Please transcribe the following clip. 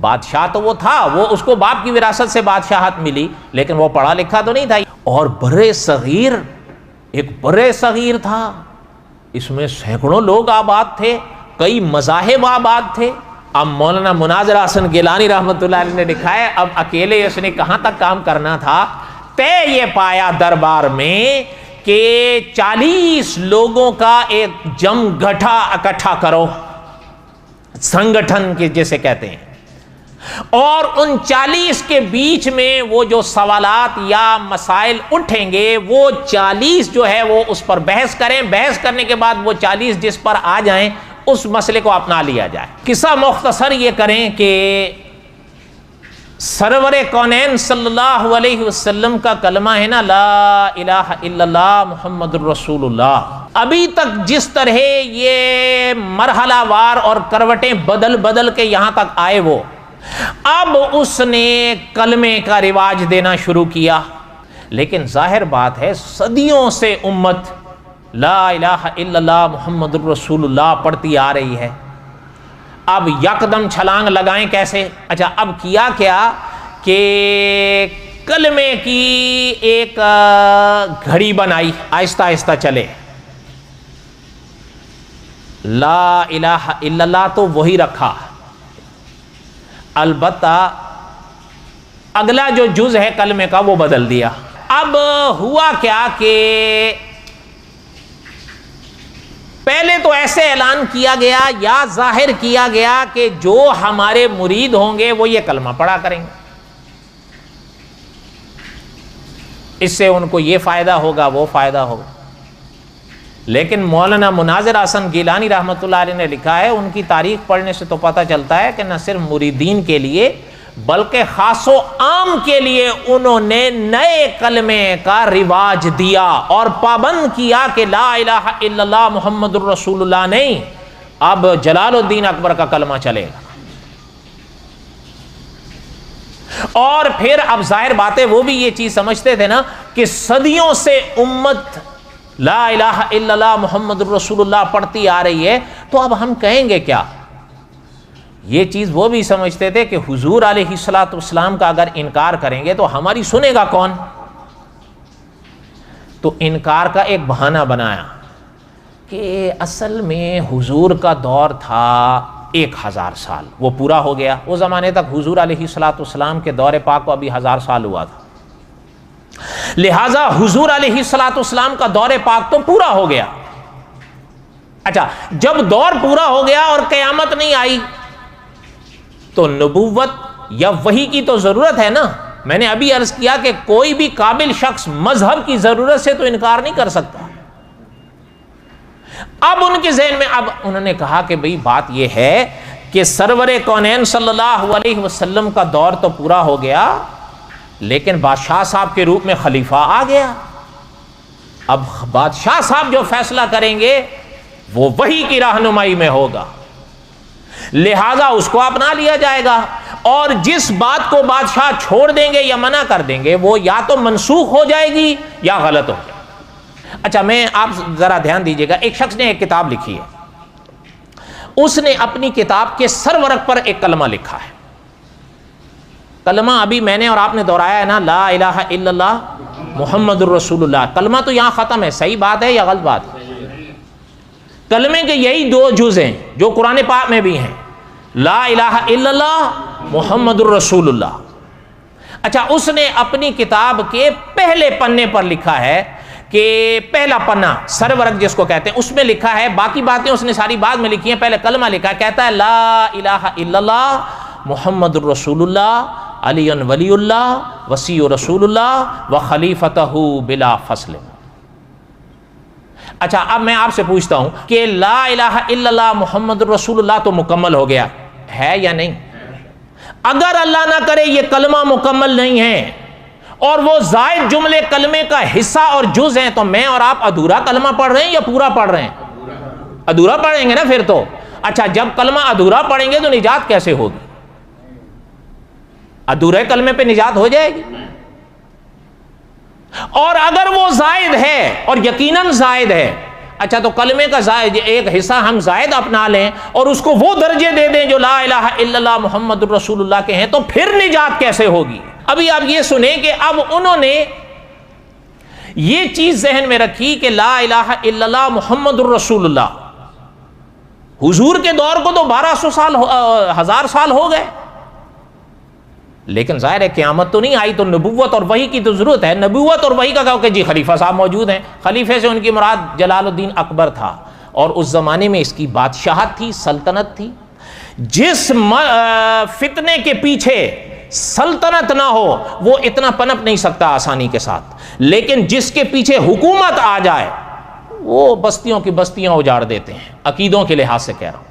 بادشاہ تو وہ تھا، وہ اس کو باپ کی وراثت سے بادشاہت ملی، لیکن وہ پڑھا لکھا تو نہیں تھا. اور برے صغیر، ایک برے صغیر تھا، اس میں سینکڑوں لوگ آباد تھے، کئی مذاہب آباد تھے. اب مولانا مناظر حسن گیلانی رحمۃ اللہ علیہ نے لکھا ہے اب اکیلے اس نے کہاں تک کام کرنا تھا. طے یہ پایا دربار میں کہ 40 لوگوں کا ایک جم گٹھا اکٹھا کرو، سنگٹھن کے جیسے کہتے ہیں، اور ان 40 کے بیچ میں وہ جو سوالات یا مسائل اٹھیں گے وہ 40 جو ہے وہ اس پر بحث کریں، بحث کرنے کے بعد وہ 40 جس پر آ جائیں اس مسئلے کو اپنا لیا جائے. قصہ مختصر یہ کریں کہ سرور کونین صلی اللہ علیہ وسلم کا کلمہ ہے نا، لا الہ الا اللہ محمد الرسول اللہ، ابھی تک جس طرح یہ مرحلہ وار اور کروٹیں بدل بدل کے یہاں تک آئے، وہ اب اس نے کلمے کا رواج دینا شروع کیا. لیکن ظاہر بات ہے صدیوں سے امت لا الہ الا اللہ محمد الرسول اللہ پڑھتی آ رہی ہے. اب یکدم چھلانگ لگائیں کیسے؟ اچھا اب کیا کہ کلمے کی ایک گھڑی بنائی، آہستہ آہستہ چلے. لا الہ الا اللہ تو وہی رکھا، البتہ اگلا جو جز ہے کلمے کا وہ بدل دیا. اب ہوا کیا کہ پہلے تو ایسے اعلان کیا گیا یا ظاہر کیا گیا کہ جو ہمارے مرید ہوں گے وہ یہ کلمہ پڑھا کریں گے، اس سے ان کو یہ فائدہ ہوگا وہ فائدہ ہوگا. لیکن مولانا مناظر حسن گیلانی رحمۃ اللہ علیہ نے لکھا ہے، ان کی تاریخ پڑھنے سے تو پتہ چلتا ہے کہ نہ صرف مریدین کے لیے بلکہ خاص و عام کے لیے انہوں نے نئے کلمے کا رواج دیا اور پابند کیا کہ لا الہ الا اللہ محمد الرسول اللہ نہیں، اب جلال الدین اکبر کا کلمہ چلے گا. اور پھر اب ظاہر بات ہے وہ بھی یہ چیز سمجھتے تھے نا کہ صدیوں سے امت لا الہ الا اللہ محمد الرسول اللہ پڑھتی آ رہی ہے، تو اب ہم کہیں گے کیا؟ یہ چیز وہ بھی سمجھتے تھے کہ حضور علیہ الصلوۃ والسلام کا اگر انکار کریں گے تو ہماری سنے گا کون؟ تو انکار کا ایک بہانہ بنایا کہ اصل میں حضور کا دور تھا 1000 سال، وہ پورا ہو گیا. اس زمانے تک حضور علیہ الصلوۃ والسلام کے دور پاک کو ابھی 1000 سال ہوا تھا، لہذا حضور علیہ الصلوۃ والسلام کا دور پاک تو پورا ہو گیا. اچھا جب دور پورا ہو گیا اور قیامت نہیں آئی تو نبوت یا وحی کی تو ضرورت ہے نا. میں نے ابھی عرض کیا کہ کوئی بھی قابل شخص مذہب کی ضرورت سے تو انکار نہیں کر سکتا. اب ان کے ذہن میں اب انہوں نے کہا کہ بھئی بات یہ ہے کہ سرور کونین صلی اللہ علیہ وسلم کا دور تو پورا ہو گیا، لیکن بادشاہ صاحب کے روپ میں خلیفہ آ گیا. اب بادشاہ صاحب جو فیصلہ کریں گے وہ وحی کی رہنمائی میں ہوگا، لہذا اس کو اپنا لیا جائے گا، اور جس بات کو بادشاہ چھوڑ دیں گے یا منع کر دیں گے وہ یا تو منسوخ ہو جائے گی یا غلط ہو جائے گی. اچھا میں آپ ذرا دھیان دیجئے گا، ایک شخص نے ایک کتاب لکھی ہے، اس نے اپنی کتاب کے سرورق پر ایک کلمہ لکھا ہے. کلمہ ابھی میں نے اور آپ نے دہرایا ہے نا، لا الہ الا اللہ محمد الرسول اللہ. کلمہ تو یہاں ختم ہے، صحیح بات ہے یا غلط بات ہے؟ کلمے کے یہی 2 جز ہیں جو قرآن پاک میں بھی ہیں، لا الہ الا اللہ محمد الرسول اللہ. اچھا اس نے اپنی کتاب کے پہلے پنے پر لکھا ہے کہ پہلا پنا سرورق جس کو کہتے ہیں، اس میں لکھا ہے، باقی باتیں اس نے ساری بعد میں لکھی ہیں، پہلے کلمہ لکھا ہے، کہتا ہے لا الہ الا اللہ محمد الرسول اللہ علی ولی اللہ وصی رسول اللہ و خلیفتہ بلا فصل. اچھا اب میں آپ سے پوچھتا ہوں کہ لا الہ الا اللہ محمد الرسول اللہ تو مکمل ہو گیا ہے یا نہیں؟ اگر اللہ نہ کرے یہ کلمہ مکمل نہیں ہے اور وہ زائد جملے کلمے کا حصہ اور جز ہیں، تو میں اور آپ ادھورا کلمہ پڑھ رہے ہیں یا پورا پڑھ رہے ہیں؟ ادھورا پڑھیں گے نا پھر تو. اچھا جب کلمہ ادھورا پڑھیں گے تو نجات کیسے ہوگی؟ ادھورے کلمے پہ نجات ہو جائے گی؟ اور اگر وہ زائد ہے، اور یقیناً زائد ہے، اچھا تو کلمے کا ایک حصہ ہم زائد اپنا لیں اور اس کو وہ درجے دے دیں جو لا الہ الا اللہ محمد الرسول اللہ کے ہیں، تو پھر نجات کیسے ہوگی؟ ابھی آپ یہ سنیں کہ اب انہوں نے یہ چیز ذہن میں رکھی کہ لا الہ الا اللہ محمد الرسول اللہ، حضور کے دور کو تو 1200 سال 1000 سال ہو گئے، لیکن ظاہر ہے قیامت تو نہیں آئی، تو نبوت اور وحی کی تو ضرورت ہے۔ نبوت اور وحی کا کہو کہ جی خلیفہ صاحب موجود ہیں، خلیفے سے ان کی مراد جلال الدین اکبر تھا، اور اس زمانے میں اس کی بادشاہت تھی، سلطنت تھی۔ جس فتنے کے پیچھے سلطنت نہ ہو وہ اتنا پنپ نہیں سکتا آسانی کے ساتھ، لیکن جس کے پیچھے حکومت آ جائے وہ بستیوں کی بستیاں اجاڑ دیتے ہیں، عقیدوں کے لحاظ سے کہہ رہا ہوں۔